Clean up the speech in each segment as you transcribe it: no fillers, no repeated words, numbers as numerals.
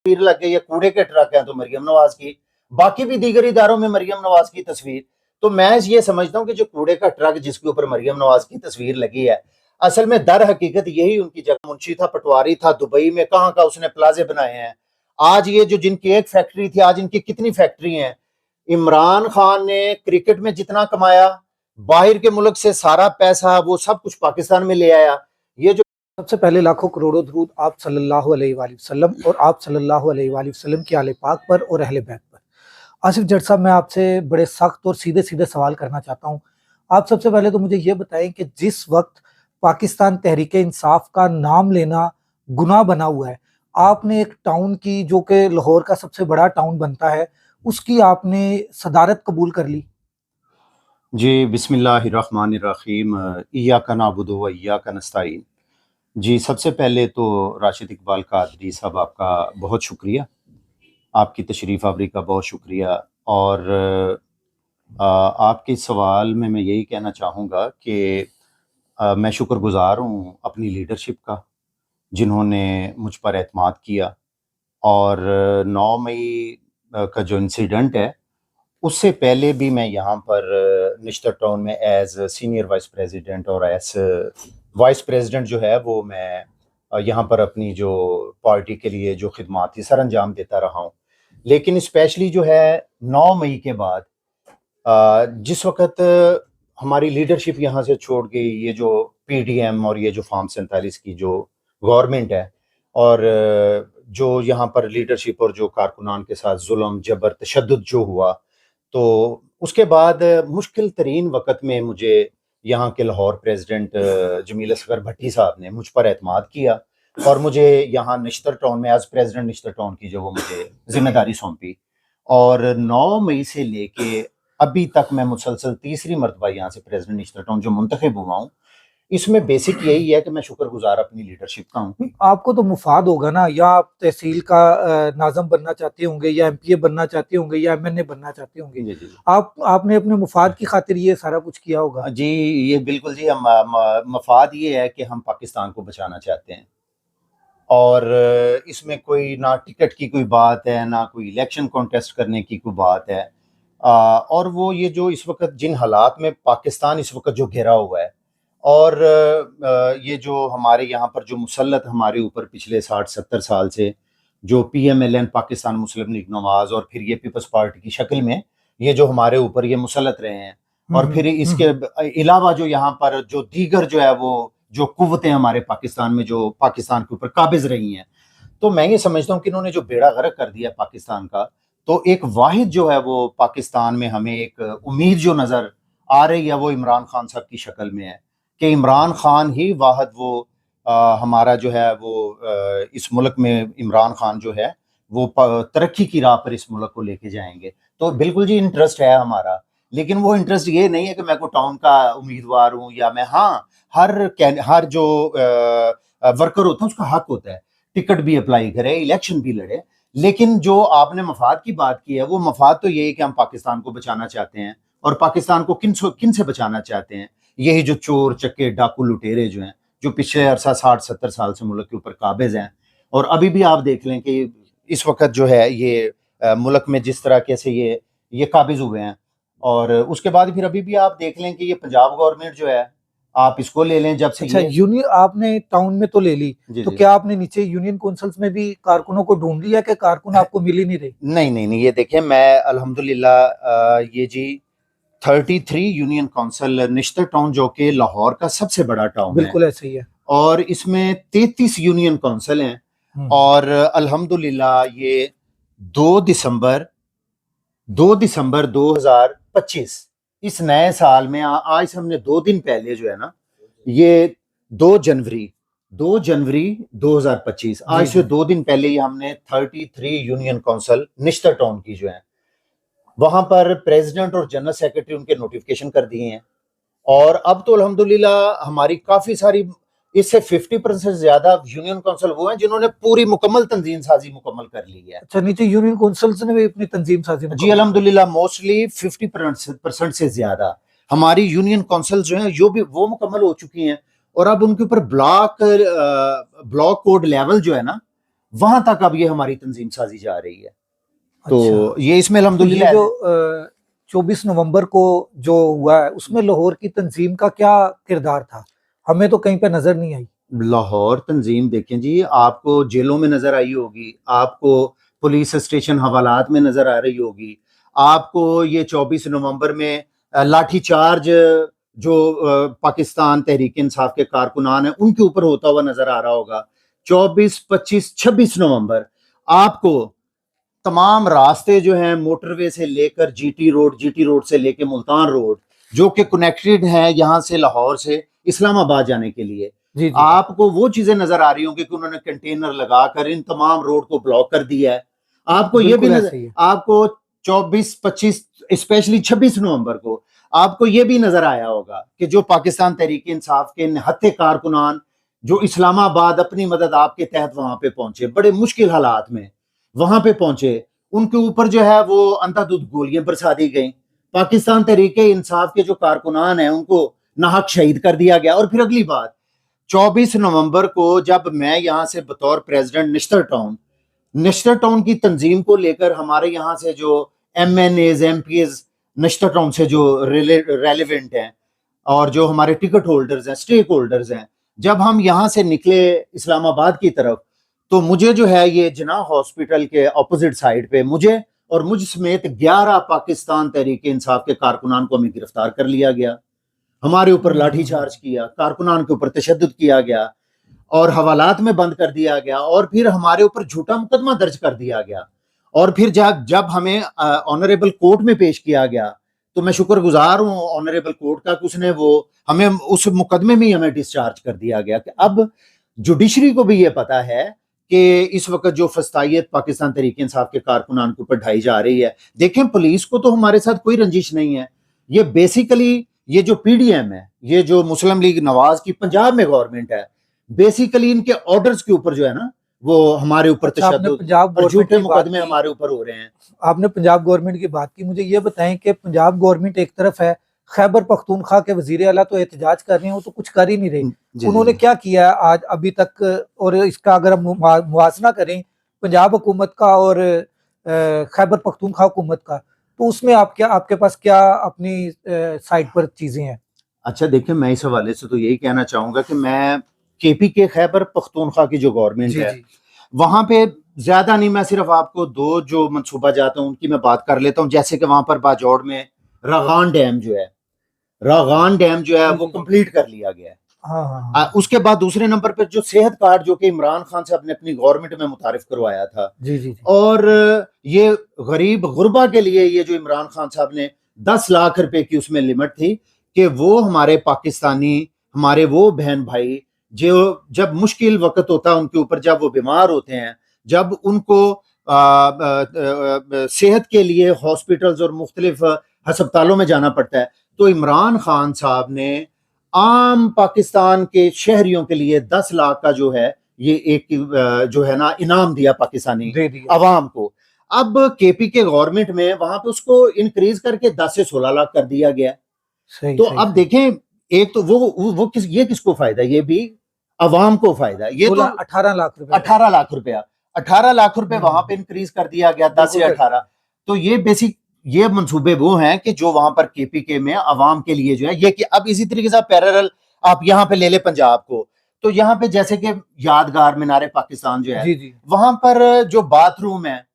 तस्वीर लग गई है, कूड़े के ट्रक हैं तो मरियम नवाज की, बाकी भी दीगर इदारों में मरियम नवाज की तस्वीर। तो मैं ये समझता हूँ कि जो कूड़े का ट्रक जिसके ऊपर मरियम नवाज की तस्वीर लगी है, असल में दर हकीकत यही उनकी जगह मुंशी था, पटवारी था, दुबई में कहाँ का उसने प्लाजे बनाए हैं। आज ये जो जिनकी एक फैक्ट्री थी, आज इनकी कितनी फैक्ट्री हैं। इमरान खान ने क्रिकेट में जितना कमाया, बाहर के मुल्क से सारा पैसा वो सब कुछ पाकिस्तान में ले आया। ये जो सबसे पहले लाखों करोड़ों दरूद आप सल्लल्लाहु अलैहि वसल्लम और आप सल्लल्लाहु अलैहि वसल्लम के आले पाक पर और अहले बैत पर। आसिफ जट साहब, मैं आपसे बड़े सख्त और सीधे सीधे सवाल करना चाहता हूँ। आप सबसे पहले तो मुझे ये बताएं कि जिस वक्त पाकिस्तान तहरीक इंसाफ का नाम लेना गुनाह बना हुआ है, आपने एक टाउन की जो कि लाहौर का सबसे बड़ा टाउन बनता है, उसकी आपने सदारत कबूल कर ली। जी बिस्मिल्लाहिर्रहमानिर्रहीम, इय्याका नअबुदु व इय्याका नस्तईन। जी, सबसे पहले तो राशिद इकबाल कादरी साहब, आपका बहुत शुक्रिया, आपकी तशरीफ़ आवरी का बहुत शुक्रिया। और आपके सवाल में मैं यही कहना चाहूँगा कि मैं शुक्रगुज़ार हूँ अपनी लीडरशिप का, जिन्होंने मुझ पर एतमाद किया। और 9 मई का जो इंसिडेंट है, उससे पहले भी मैं यहाँ पर निश्तर टाउन में एज सीनियर वाइस प्रेसिडेंट और एज वाइस प्रेसिडेंट जो है वो मैं यहाँ पर अपनी जो पार्टी के लिए जो खिदमात थी सर अंजाम देता रहा हूँ। लेकिन स्पेशली जो है 9 मई के बाद जिस वक्त हमारी लीडरशिप यहाँ से छोड़ गई, ये जो पीडीएम और ये जो फार्म 47 की जो गवर्नमेंट है, और जो यहाँ पर लीडरशिप और जो कारकुनान के साथ जुल्म जबर तशद्दुद जो हुआ, तो उसके बाद मुश्किल तरीन वक़्त में मुझे यहाँ के लाहौर प्रेसिडेंट जमील असगर भट्टी साहब ने मुझ पर एतमाद किया और मुझे यहाँ निश्तर टाउन में एज प्रेसिडेंट निश्तर टाउन की जो वो मुझे जिम्मेदारी सौंपी। और 9 मई से लेके अभी तक मैं मुसलसल तीसरी मरतबा यहाँ से प्रेसिडेंट निश्तर टाउन जो मुंतखब हुआ हूँ। इसमें बेसिक यही है कि मैं शुक्रगुजार अपनी लीडरशिप का हूँ। आपको तो मुफाद होगा ना, या आप तहसील का नाज़म बनना चाहते होंगे, या एमपीए बनना चाहते होंगे, या एमएनए बनना चाहते होंगे। जी जी आपने अपने मुफाद की खातिर ये सारा कुछ किया होगा। जी, ये बिल्कुल जी, हम मफाद ये है कि हम पाकिस्तान को बचाना चाहते हैं। और इसमें कोई ना टिकट की कोई बात है, ना कोई इलेक्शन कॉन्टेस्ट करने की कोई बात है। और वो ये जो इस वक्त जिन हालात में पाकिस्तान इस वक्त जो घिरा हुआ है, और ये जो हमारे यहाँ पर जो मुसल्लत हमारे ऊपर पिछले 60-70 साल से जो पीएमएलएन पाकिस्तान मुस्लिम लीग नवाज और फिर ये पीपल्स पार्टी की शक्ल में ये जो हमारे ऊपर ये मुसल्लत रहे हैं, और फिर इसके अलावा जो यहाँ पर जो दीगर जो है वो जो कुव्वतें हमारे पाकिस्तान में जो पाकिस्तान के ऊपर काबिज रही हैं, तो मैं ये समझता हूँ कि इन्होंने जो बेड़ा गर्क कर दिया पाकिस्तान का, तो एक वाहिद जो है वो पाकिस्तान में हमें एक उम्मीद जो नज़र आ रही है वो इमरान खान साहब की शक्ल में है कि इमरान खान ही वाहिद वो हमारा जो है वो इस मुल्क में इमरान खान जो है वो तरक्की की राह पर इस मुल्क को लेके जाएंगे। तो बिल्कुल जी इंटरेस्ट है हमारा, लेकिन वो इंटरेस्ट ये नहीं है कि मैं को टाउन का उम्मीदवार हूँ या मैं, हाँ, हर जो वर्कर होता है उसका हक होता है टिकट भी अप्लाई करे, इलेक्शन भी लड़े। लेकिन जो आपने मफाद की बात की है, वो मफाद तो यही कि हम पाकिस्तान को बचाना चाहते हैं। और पाकिस्तान को किन से बचाना चाहते हैं? यही जो चोर चक्के डाकू लुटेरे जो हैं, जो पिछले अरसा 60-70 साल से मुल्क के ऊपर काबिज हैं। और अभी भी आप देख लें कि इस वक्त जो है ये मुल्क में जिस तरह के से ये काबिज हुए हैं। और उसके बाद फिर अभी भी आप देख लें कि ये पंजाब गवर्नमेंट जो है, आप इसको ले लें, जब से अच्छा, यूनियन आपने टाउन में तो ले ली, जी तो जी क्या आपने नीचे यूनियन काउंसिल्स में भी कारकुनों को ढूंढ लिया कि कारकुन आपको मिल ही नहीं रहे? नहीं, ये देखें, मैं अल्हम्दुलिल्लाह ये जी 33 यूनियन काउंसिल निश्तर टाउन जो कि लाहौर का सबसे बड़ा टाउन है, बिल्कुल ऐसे ही है, और इसमें 33 यूनियन काउंसिल हैं। और अल्हम्दुलिल्लाह ये 2 दिसंबर 2025 इस नए साल में आज से हमने 2 दिन पहले जो है ना, ये 2 जनवरी 2025, आज से 2 दिन पहले ही हमने 33 यूनियन काउंसिल निश्तर टाउन की जो है वहां पर प्रेसिडेंट और जनरल सेक्रेटरी उनके नोटिफिकेशन कर दिए हैं। और अब तो अल्हम्दुलिल्लाह हमारी काफी सारी, इससे 50% से ज्यादा यूनियन काउंसिल वो हैं जिन्होंने पूरी मुकम्मल तंजीम साजी मुकम्मल कर ली है। अच्छा, नीचे यूनियन काउंसिल्स ने भी अपनी तंजीम साजी जी अल्हम्दुलिल्लाह, मोस्टली 50% से ज्यादा हमारी यूनियन काउंसिल जो है जो भी वो मुकम्मल हो चुकी हैं। और अब उनके ऊपर ब्लॉक कोड लेवल जो है ना, वहां तक अब ये हमारी तंजीम साजी जा रही है। तो अच्छा, ये इसमें तो ये अल्हम्दुलिल्लाह जो 24 नवंबर को जो हुआ है उसमें लाहौर की तंजीम का क्या किरदार था? हमें तो कहीं पे नजर नहीं आई। लाहौर तंजीम देखें जी, आपको जेलों में नजर आई होगी, आपको पुलिस स्टेशन हवालात में नजर आ रही होगी, आपको ये 24 नवंबर में लाठी चार्ज जो पाकिस्तान तहरीक इंसाफ के कारकुनान हैं उनके ऊपर होता हुआ नजर आ रहा होगा। 24, 25, 26 नवंबर आपको तमाम रास्ते जो हैं मोटरवे से लेकर जीटी रोड से लेकर मुल्तान रोड जो कि कनेक्टेड है यहाँ से लाहौर से इस्लामाबाद जाने के लिए, जी जी जी। आपको वो चीजें नजर आ रही होंगी कि उन्होंने कंटेनर लगाकर इन तमाम रोड को ब्लॉक कर दिया है। आपको ये भी बिल्कुल नजर, ऐसे ही है। आपको 24, 25 स्पेशली 26 नवंबर को आपको ये भी नजर आया होगा कि जो पाकिस्तान तहरीक इंसाफ के निहत्थे कारकुनान जो इस्लामाबाद अपनी मदद आपके तहत वहां पे पहुंचे, बड़े मुश्किल हालात में वहां पे पहुंचे, उनके ऊपर जो है वो अंधाधुंध गोलियां बरसा दी गई। पाकिस्तान तहरीक इंसाफ के जो कारकुनान हैं उनको नाहक शहीद कर दिया गया। और फिर अगली बात, 24 नवंबर को जब मैं यहाँ से बतौर प्रेसिडेंट निश्तर टाउन की तंजीम को लेकर हमारे यहाँ से जो MNAs MPs निश्तर टाउन से जो रेलिवेंट हैं और जो हमारे टिकट होल्डर्स हैं, स्टेक होल्डर्स हैं, जब हम यहाँ से निकले इस्लामाबाद की तरफ, तो मुझे जो है ये जिना हॉस्पिटल के ऑपोजिट साइड पे मुझे और मुझ समेत 11 पाकिस्तान तहरीक इंसाफ के कारकुनान को हमें गिरफ्तार कर लिया गया, हमारे ऊपर लाठीचार्ज किया, कारकुनान के ऊपर तशद्दुद किया गया और हवालात में बंद कर दिया गया और फिर हमारे ऊपर झूठा मुकदमा दर्ज कर दिया गया। और फिर जब जब हमें ऑनरेबल कोर्ट में पेश किया गया तो मैं शुक्रगुजार हूँ ऑनरेबल कोर्ट का कि उसने वो हमें उस मुकदमे में ही हमें डिस्चार्ज कर दिया गया कि अब जुडिशरी को भी ये पता है कि इस वक्त जो फस्तायत पाकिस्तान तहरीक इंसाफ के कारकुनान के ऊपर ढाई जा रही है। देखें, पुलिस को तो हमारे साथ कोई रंजिश नहीं है, ये बेसिकली ये जो PDM है, ये जो मुस्लिम लीग नवाज की पंजाब में गवर्नमेंट है, बेसिकली इनके ऑर्डर्स के ऊपर जो है ना वो हमारे ऊपर अच्छा, आपने तशद्दुद पंजाब और गवर्नमेंट झूठे की बात मुकदमे की। हमारे ऊपर हो रहे हैं। आपने पंजाब गवर्नमेंट की बात की, मुझे ये बताएं कि पंजाब गवर्नमेंट एक तरफ है, खैबर पख्तूनख्वा के वजीर आला तो एहतजाज कर रहे हैं, वो तो कुछ कर ही नहीं रहे। जी उन्होंने जी क्या किया है आज अभी तक? और इसका अगर हम मुआसना करें पंजाब हुकूमत का और खैबर पख्तूनख्वा हुकूमत का, तो उसमें आप क्या, आपके पास क्या अपनी साइड पर चीजें हैं? अच्छा, देखिए, मैं इस हवाले से तो यही कहना चाहूंगा कि मैं KPK खैबर पख्तूनख्वा की जो गवर्नमेंट जी है जी वहां पे ज्यादा नहीं, मैं सिर्फ आपको दो जो मनसूबा जाता हूँ उनकी मैं बात कर लेता हूँ। जैसे कि वहां पर बाजौड़ में रागान डैम जो है, रागान डैम जो है जी वो जी जी। कंप्लीट कर लिया गया है। हाँ हाँ हाँ। उसके बाद दूसरे नंबर पर जो सेहत कार्ड जो कि इमरान खान से अपने अपनी गवर्नमेंट में मुतारिफ करवाया था, जी जी जी। और ये गरीब गुरबा के लिए ये जो इमरान खान साहब ने 10 लाख रुपए की उसमें लिमिट थी कि वो हमारे पाकिस्तानी हमारे वो बहन भाई जो जब मुश्किल वक्त होता है उनके ऊपर, जब वो बीमार होते हैं, जब उनको सेहत के लिए हॉस्पिटल्स और मुख्तलिफ अस्पतालों में जाना पड़ता है, तो इमरान खान साहब ने आम पाकिस्तान के शहरियों के लिए 10 लाख का जो है ये एक जो है ना इनाम दिया पाकिस्तानी दे दिया। अवाम को। अब KPK गवर्नमेंट में वहां पे उसको इंक्रीज करके 10 से 16 लाख कर दिया गया। सही तो सही अब सही। देखें, एक तो वो ये किसको फायदा, ये भी अवाम को फायदा, ये तो 18 लाख रुपए का। 18 लाख रुपया, 18 लाख रुपए वहां पे हम्म, इंक्रीज कर दिया गया, 10 बिल्कुल से कर दिया। 18। तो ये बेसिक ये मंसूबे वो हैं कि जो वहां पर KPK में अवाम के लिए जो है ये कि अब इसी तरीके से पैरेलल आप यहाँ पे ले ले पंजाब को, तो यहाँ पे जैसे कि यादगार मीनार पाकिस्तान जो है जी जी। वहां पर जो बाथरूम है,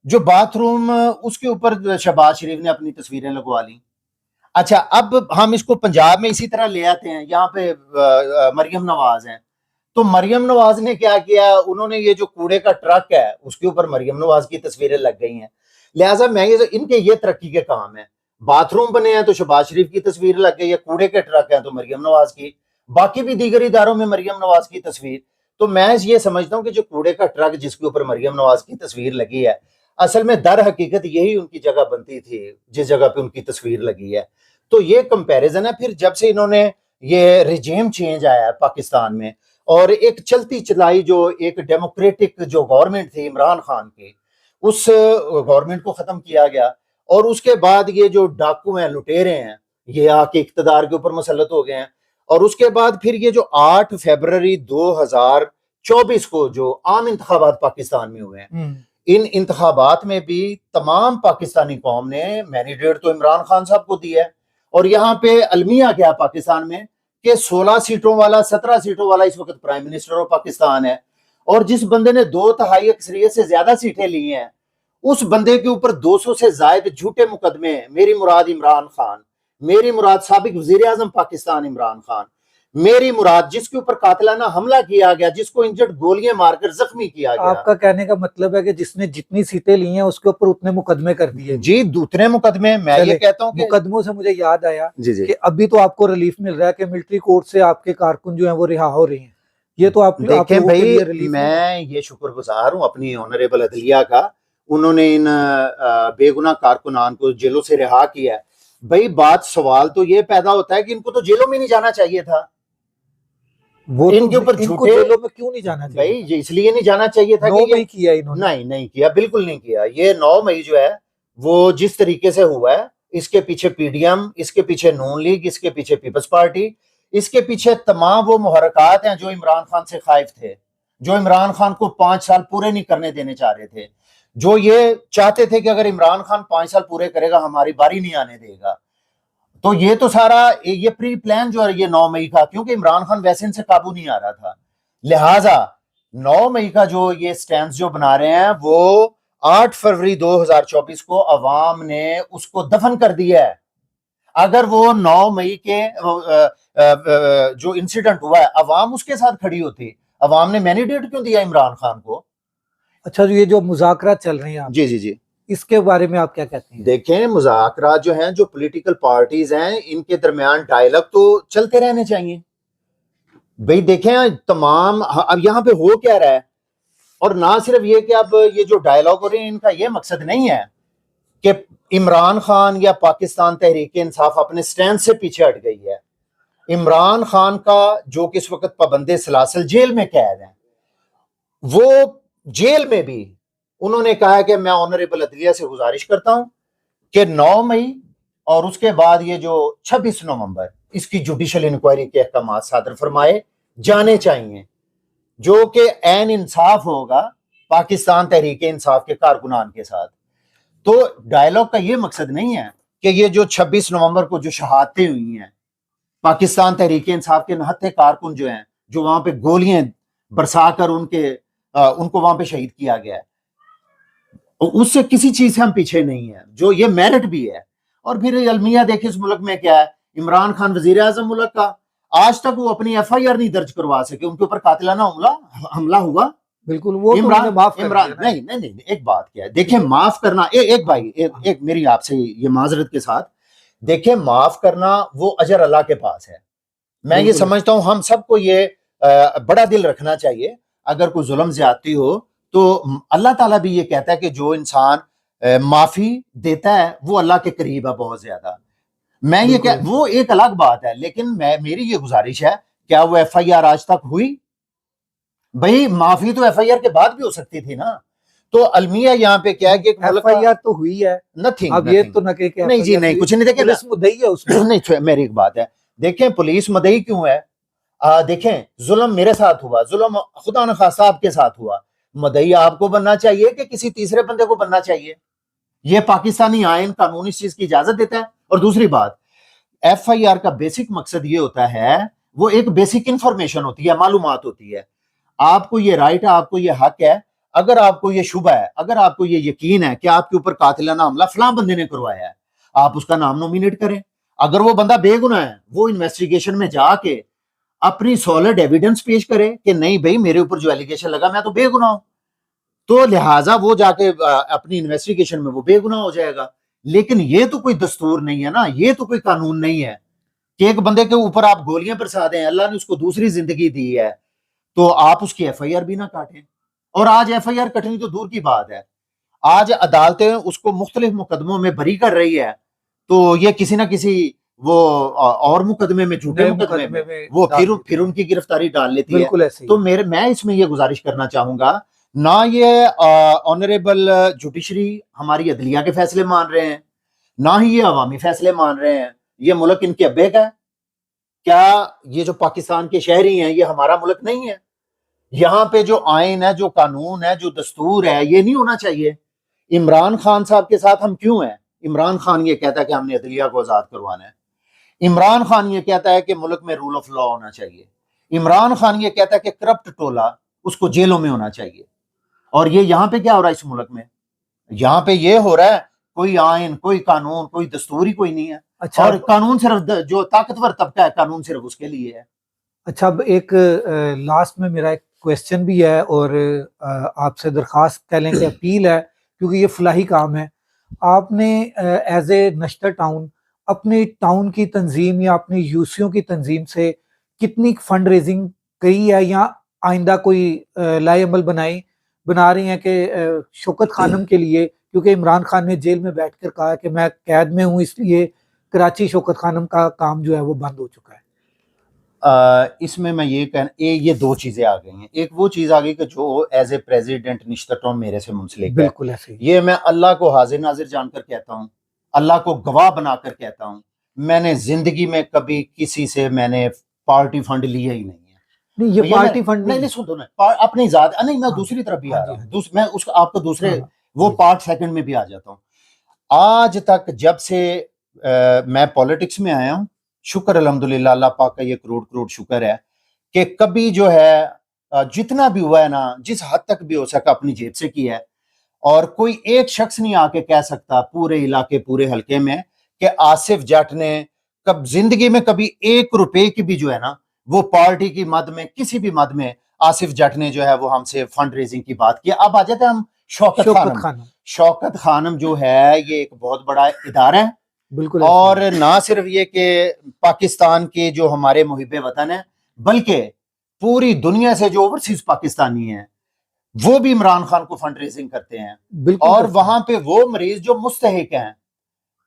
जो बाथरूम उसके ऊपर शहबाज शरीफ ने अपनी तस्वीरें लगवा ली। अच्छा, अब हम इसको पंजाब में इसी तरह ले आते हैं, यहाँ पे मरियम नवाज हैं, तो मरियम नवाज ने क्या किया, उन्होंने ये जो कूड़े का ट्रक है उसके ऊपर मरियम नवाज की तस्वीरें लग गई हैं। लिहाजा मैं इनके ये तरक्की के काम है, बाथरूम बने हैं तो शहबाज शरीफ की तस्वीर लग गई है, कूड़े के ट्रक हैं तो मरियम नवाज की, बाकी भी दीगर इदारों में मरियम नवाज की तस्वीर। तो मैं ये समझता हूँ कि जो कूड़े का ट्रक जिसके ऊपर मरियम नवाज की तस्वीर लगी है, असल में दर हकीकत यही उनकी जगह बनती थी जिस जगह पे उनकी तस्वीर लगी है। तो ये कंपैरिजन है। फिर जब से इन्होंने ये रिजीम चेंज आया है पाकिस्तान में और एक चलती चलाई जो एक डेमोक्रेटिक जो गवर्नमेंट थी इमरान खान की, उस गवर्नमेंट को खत्म किया गया और उसके बाद ये जो डाकू हैं, लुटेरे हैं, ये आके इक्तदार के ऊपर मुसल्लत हो गए हैं। और उसके बाद फिर ये जो 8 फरवरी 2024 को जो आम इंतखाबात पाकिस्तान में हुए हैं, इन इंतखाबात में भी तमाम पाकिस्तानी कौम ने मैंडेट तो इमरान खान साहब को दिया है। और यहाँ पे अलमिया क्या पाकिस्तान में कि 16 सीटों वाला 17 सीटों वाला इस वक्त प्राइम मिनिस्टर ऑफ पाकिस्तान है, और जिस बंदे ने 2/3 अक्सरियत से ज्यादा सीटें ली हैं उस बंदे के ऊपर 200 से ज्यादा झूठे मुकदमे, मेरी मुराद इमरान खान, मेरी मुराद साबिक वजीर आजम पाकिस्तान इमरान खान, मेरी मुराद जिसके ऊपर कातिलाना हमला किया गया, जिसको इंजर्ड गोलियां मारकर जख्मी किया गया। आपका कहने का मतलब है कि जिसने जितनी सीटें ली हैं उसके ऊपर उतने मुकदमे कर दिए जी, दूसरे मुकदमे। मैं ये कहता हूँ मुकदमों से मुझे याद आया जी जी कि अभी तो आपको रिलीफ मिल रहा है कि मिलिट्री कोर्ट से आपके कारकुन जो है वो रिहा हो रहे हैं। ये तो आप देखें भाई, मैं ये शुक्रगुजार हूँ अपनी ऑनरेबल अदलिया का, उन्होंने इन बेगुनाह कारकुनान को जेलों से रिहा किया है। भाई बात सवाल तो ये पैदा होता है कि इनको तो जेलों में नहीं जाना चाहिए था, वो इनके ऊपर इनको झूठे जेलों में क्यों नहीं जाना चाहिए? भाई ये इसलिए नहीं जाना चाहिए था 9 कि मई किया इन्होंने। नहीं किया, बिल्कुल नहीं किया। ये 9 मई जो है वो जिस तरीके से हुआ है, इसके पीछे पीडीएम, इसके पीछे नून लीग, इसके पीछे पीपल्स पार्टी, इसके पीछे तमाम वो मुहर्रकात हैं जो इमरान खान से खाइफ थे, जो इमरान खान को 5 साल पूरे नहीं करने देने चाह रहे थे, जो ये चाहते थे कि अगर इमरान खान 5 साल पूरे करेगा हमारी बारी नहीं आने देगा। तो ये तो सारा ये प्री प्लान जो है ये 9 मई का, क्योंकि इमरान खान वैसे इनसे काबू नहीं आ रहा था, लिहाजा 9 मई का जो ये स्टैंड जो बना रहे हैं वो 8 फरवरी 2024 को अवाम ने उसको दफन कर दिया है। अगर वो 9 मई के जो इंसिडेंट हुआ है अवाम उसके साथ खड़ी होती, अवाम ने मैंडेट क्यों दिया इमरान खान को? अच्छा, ये जो मुज़ाकरा चल रहे हैं जी जी जी, इसके बारे में आप क्या कहते हैं? देखें, मुज़ाकरा जो हैं, जो पॉलिटिकल पार्टीज हैं, इनके दरमियान डायलॉग तो चलते रहने चाहिए भाई। देखें तमाम अब यहाँ पे हो क्या रहा है, और ना सिर्फ ये कि अब ये जो डायलॉग हो रहे हैं इनका ये मकसद नहीं है कि इमरान खान या पाकिस्तान तहरीक इंसाफ अपने स्टैंड से पीछे हट गई है। इमरान खान का जो कि इस वक्त पाबंदे सलासल जेल में कैद है, वो जेल में भी उन्होंने कहा कि मैं ऑनरेबल अदलिया से गुजारिश करता हूं कि 9 मई और उसके बाद ये जो 26 नवंबर इसकी जुडिशल इंक्वायरी के अहकाम सादर फरमाए जाने चाहिए, जो कि ऐन इंसाफ होगा पाकिस्तान तहरीक इंसाफ के कारकुनान के साथ। तो डायलॉग का ये मकसद नहीं है कि ये जो 26 नवंबर को जो शहादतें हुई हैं पाकिस्तान तहरीक इंसाफ के नहत्थे कारकुन जो हैं, जो वहां पे गोलियां बरसाकर उनको वहां पे शहीद किया गया है, उससे किसी चीज से हम पीछे नहीं है, जो ये मेरिट भी है। और फिर अलमिया देखे इस मुल्क में क्या है, इमरान खान वजीर आजम मुल्क का, आज तक वो अपनी FIR नहीं दर्ज करवा सके, उनके ऊपर कातिलाना हमला हुआ। बिल्कुल, वो इमरान माफ इमरान नहीं नहीं नहीं, एक बात क्या है, देखिए माफ करना एक भाई एक मेरी आपसे ये माजरत के साथ, देखिए माफ करना वो अजर अल्लाह के पास है। मैं ये समझता हूं हम सबको ये बड़ा दिल रखना चाहिए। अगर कोई जुल्म ज्यादती हो तो अल्लाह ताला भी ये कहता है कि जो इंसान माफी देता है वो अल्लाह के करीब है बहुत ज्यादा। मैं ये क्या, वो एक अलग बात है, लेकिन मेरी ये गुजारिश है, क्या वो FIR आज तक हुई? भाई माफी तो FIR के बाद भी हो सकती थी ना। तो अलमिया यहाँ पे क्या है कि FIR तो हुई है, नथिंग, अब ये तो न कि नहीं जी नहीं, कुछ नहीं। देखें पुलिस मुद्दई है उसमें नहीं, मेरी एक बात है, देखें पुलिस मुद्दई क्यों है? देखें जुल्म मेरे साथ हुआ, जुल्म खुदा न खास्ता आपके साथ हुआ, मुद्दई आपको बनना चाहिए कि किसी तीसरे बंदे को बनना चाहिए? ये पाकिस्तानी आइन कानून इस चीज की इजाजत देता है। और दूसरी बात, FIR का बेसिक मकसद ये होता है, वो एक बेसिक इंफॉर्मेशन होती है, मालूमात होती है। आपको ये राइट है, आपको ये हक है, अगर आपको ये शुबा है, अगर आपको ये यकीन है कि आपके ऊपर कातिलाना हमला फलां बंदे ने करवाया है, आप उसका नाम नॉमिनेट करें। अगर वो बंदा बेगुनाह है, वो इन्वेस्टिगेशन में जाके अपनी सॉलिड एविडेंस पेश करे कि नहीं भाई मेरे ऊपर जो एलिगेशन लगा मैं तो बेगुनाह हूं, तो लिहाजा वो जाके अपनी इन्वेस्टिगेशन में वो बेगुनाह हो जाएगा। लेकिन ये तो कोई दस्तूर नहीं है ना, ये तो कोई कानून नहीं है कि एक बंदे के ऊपर आप गोलियां बरसा दें, अल्लाह ने उसको दूसरी जिंदगी दी है तो आप उसकी FIR भी ना काटें। और आज FIR कटनी तो दूर की बात है, आज अदालतें उसको मुख्तलिफ मुकदमों में बरी कर रही है, तो ये किसी ना किसी वो और मुकदमे में, झूठे मुकदमे में वो फिर उनकी गिरफ्तारी डाल लेती है। तो मैं इसमें ये गुजारिश करना चाहूंगा, ना ये ऑनरेबल जुडिशरी हमारी अदलिया के फैसले मान रहे हैं, ना ही ये अवामी फैसले मान रहे हैं। ये मुल्क इनके अब्बे का है क्या? ये जो पाकिस्तान के शहरी हैं ये हमारा मुल्क नहीं है? यहाँ पे जो आइन है, जो कानून है, जो दस्तूर है, ये नहीं होना चाहिए। इमरान खान साहब के साथ हम क्यों हैं? इमरान खान ये कहता है कि हमने अदलिया को आजाद करवाना है। इमरान खान ये कहता है कि मुल्क में रूल ऑफ लॉ होना चाहिए। इमरान खान ये कहता है कि करप्ट टोला उसको जेलों में होना चाहिए। और ये यहाँ पे क्या हो रहा है इस मुल्क में? यहाँ पे ये हो रहा है, कोई आइन, कोई कानून, कोई दस्तूर ही कोई नहीं है। अच्छा, और कानून सिर्फ जो ताकतवर तबका है, कानून सिर्फ उसके लिए है। अच्छा, अब एक लास्ट में मेरा एक क्वेश्चन भी है और आपसे दरखास्त कह लें कि अपील है, क्योंकि ये फलाही काम है। आपने एज ए नश्तर टाउन अपने टाउन की तंजीम या अपनी यूसियों की तंजीम से कितनी फंड रेजिंग करी है, या आइंदा कोई लाएअमल बना रही हैं कि शौकत खानम के लिए, क्योंकि इमरान खान ने जेल में बैठकर कहा कि मैं कैद में हूँ, इसलिए कराची शौकत खानम का काम जो है वो बंद हो चुका है। इसमें मैं ये दो चीजें आ गई हैं। एक वो चीज आ गई कि जो एज ए प्रेसिडेंट निश्चित टाउन मेरे से मुंसलिक है, बिल्कुल ऐसे ही। ये मैं अल्लाह को हाजिर नाजिर जानकर कहता हूँ, अल्लाह को गवाह बनाकर कहता हूँ, मैंने जिंदगी में कभी किसी से मैंने पार्टी फंड लिया ही नहीं है। नहीं, ये तो ये पार्टी फंड नहीं, नहीं। सुन दो ना, अपनी जात नहीं, मैं हाँ, दूसरी तरफ भी हाँ आ जी, रहा हाँ हूँ, जी, मैं उसको आपको दूसरे हाँ, हाँ, वो जी, पार्ट सेकंड में भी आ जाता हूँ। आज तक जब से मैं पॉलिटिक्स में आया हूँ, शुक्र अल्हम्दुलिल्लाह, अल्लाह पाक का ये करोड़ करोड़ शुक्र है कि कभी जो है जितना भी हुआ है ना, जिस हद तक भी हो सका अपनी जेब से किया है। और कोई एक शख्स नहीं आके कह सकता पूरे इलाके, पूरे हल्के में, कि आसिफ जट ने कब जिंदगी में कभी 1 रुपए की भी जो है ना, वो पार्टी की मद में, किसी भी मद में आसिफ जट ने जो है वो हमसे फंड रेजिंग की बात की। अब आ जाते हैं हम शौकत शौकत खानम। खानम। शौकत खानम जो है ये एक बहुत बड़ा इदारा है। बिल्कुल ऐसे और ही। ना सिर्फ ये कि पाकिस्तान के जो हमारे मुहिब्बे वतन है, बल्कि पूरी दुनिया से जो ओवरसीज पाकिस्तानी हैं, वो भी इमरान खान को फंड रेजिंग करते हैं। बिल्कुल और करते हैं। वहां पे वो मरीज जो मुस्तहिक हैं,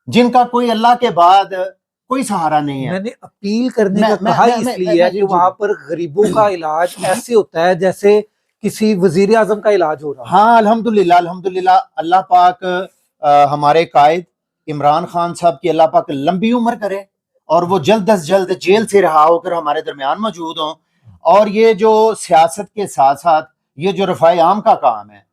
जिनका कोई अल्लाह के बाद कोई सहारा नहीं है। मैंने अपील करने का कहा इसलिए है जी कि जी वहां पर गरीबों का इलाज ऐसे होता है जैसे किसी वजीर आजम का इलाज हो रहा हो। हाँ, अल्हम्दुलिल्लाह, अल्हम्दुलिल्लाह, अल्लाह पाक हमारे कायद इमरान खान साहब की अल्लाह पाक लंबी उम्र करे और वो जल्द अज जल्द जेल से रहा होकर हमारे दरमियान मौजूद हों। और ये जो सियासत के साथ साथ ये जो रफ़ाए आम का काम है,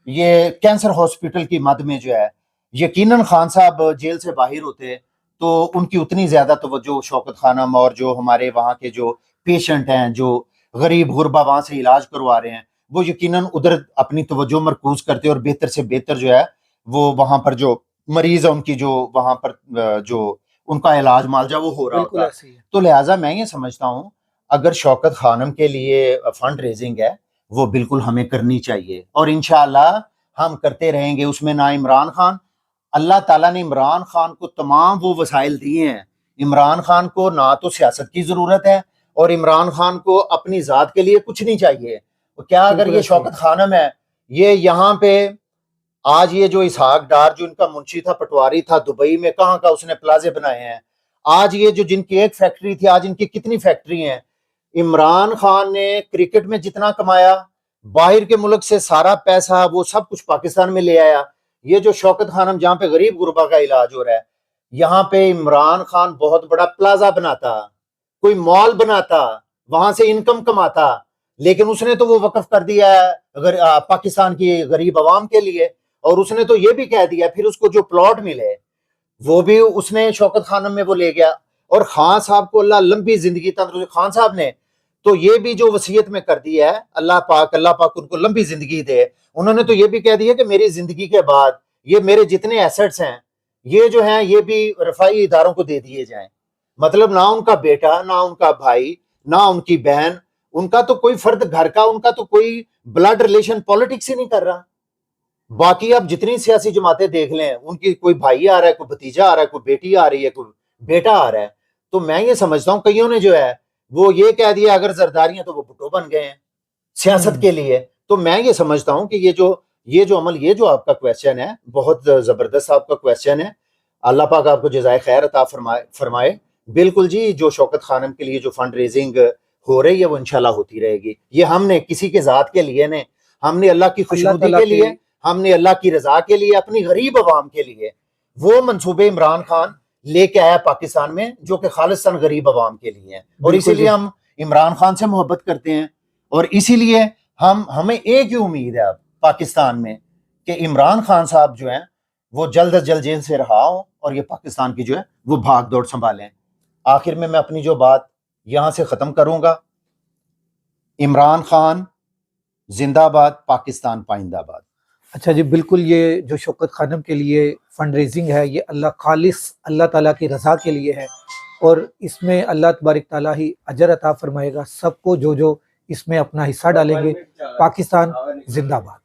ये कैंसर हॉस्पिटल की मद में जो है, यकीनन खान साहब जेल से बाहर होते तो उनकी उतनी ज्यादा तवज्जो शौकत खानम और जो हमारे वहाँ के जो पेशेंट हैं, जो गरीब गुरबा वहां से इलाज करवा रहे हैं, वो यकीनन उधर अपनी तवज्जो मरकूज करते और बेहतर से बेहतर जो है वो वहां पर जो मरीज है उनकी जो वहां पर जो उनका इलाज मालजा वो हो रहा बिल्कुल होता। ऐसे ही है। तो लिहाजा मैं ये समझता हूँ, अगर शौकत खानम के लिए फंड रेजिंग है, वो बिल्कुल हमें करनी चाहिए और इंशाअल्लाह हम करते रहेंगे। उसमें ना इमरान खान, अल्लाह ताला ने इमरान खान को तमाम वो वसाइल दिए हैं। इमरान खान को ना तो सियासत की जरूरत है और इमरान खान को अपनी जात के लिए कुछ नहीं चाहिए। तो क्या अगर बिल्कुल ये ऐसे ही शौकत खानम है, ये यहाँ पे आज ये जो इसहाक डार जो इनका मुंशी था, पटवारी था दुबई में, कहाँ का उसने प्लाजे बनाए हैं। आज ये जो जिनकी एक फैक्ट्री थी, आज इनकी कितनी फैक्ट्री हैं। इमरान खान ने क्रिकेट में जितना कमाया, बाहर के मुल्क से सारा पैसा वो सब कुछ पाकिस्तान में ले आया। ये जो शौकत खानम जहां पे गरीब गुरबा का इलाज हो रहा है, यहाँ पे इमरान खान बहुत बड़ा प्लाजा बनाता, कोई मॉल बनाता, वहां से इनकम कमाता, लेकिन उसने तो वो वक्फ कर दिया है अगर पाकिस्तान की गरीब आवाम के लिए। और उसने तो ये भी कह दिया, फिर उसको जो प्लॉट मिले वो भी उसने शौकत खानम में वो ले गया। और खान साहब को अल्लाह लंबी जिंदगी, तंदुरुस्ती, खान साहब ने तो ये भी जो वसीयत में कर दी है, अल्लाह पाक उनको लंबी जिंदगी दे। उन्होंने तो ये भी कह दिया कि मेरी जिंदगी के बाद ये मेरे जितने एसेट्स हैं, ये जो हैं ये भी रफाई इदारों को दे दिए जाएं। मतलब ना उनका बेटा, ना उनका भाई, ना उनकी बहन, उनका तो कोई फर्द घर का, उनका तो कोई ब्लड रिलेशन पॉलिटिक्स ही नहीं कर रहा। बाकी आप जितनी सियासी जमातें देख लें, उनकी कोई भाई आ रहा है, कोई भतीजा आ रहा है, कोई बेटी आ रही है, कोई बेटा आ रहा है। तो मैं ये समझता हूँ कईयों ने जो है वो ये कह दिया अगर जरदारी है तो वो भुट्टो बन गए हैं सियासत के लिए। तो मैं ये समझता हूँ कि ये जो अमल, ये जो आपका क्वेश्चन है, बहुत जबरदस्त आपका क्वेश्चन है। अल्लाह पाक आपको जज़ाए खैर अता फरमाए। बिल्कुल जी, जो शौकत खानम के लिए जो फंड रेजिंग हो रही है वो इंशाल्लाह होती रहेगी। ये हमने किसी के जात के लिए ने, हमने अल्लाह की अल्लाह खुशनुदी ताला के के लिए, हमने अल्लाह की रजा के लिए, अपनी गरीब आवाम के लिए वो मंसूबे इमरान खान लेके आया पाकिस्तान में, जो कि खालिस्तान गरीब आवाम के लिए हैं। और बिल्कुल इसीलिए जी। हम इमरान खान से मोहब्बत करते हैं और इसीलिए हमें एक ही उम्मीद है अब पाकिस्तान में कि इमरान खान साहब जो हैं वो जल्द अज जल्द जेल से रहा हो और ये पाकिस्तान की जो है वो भाग दौड़ संभालें। आखिर में मैं अपनी जो बात यहां से खत्म करूंगा, इमरान खान जिंदाबाद, पाकिस्तान पाइंदाबाद। अच्छा जी, बिल्कुल, ये जो शौकत खानम के लिए फंड रेजिंग है ये अल्लाह ताला की रज़ा के लिए है और इसमें अल्लाह तबारक ताला ही अजर अता फरमाएगा सबको जो जो इसमें अपना हिस्सा डालेंगे। पाकिस्तान जिंदाबाद।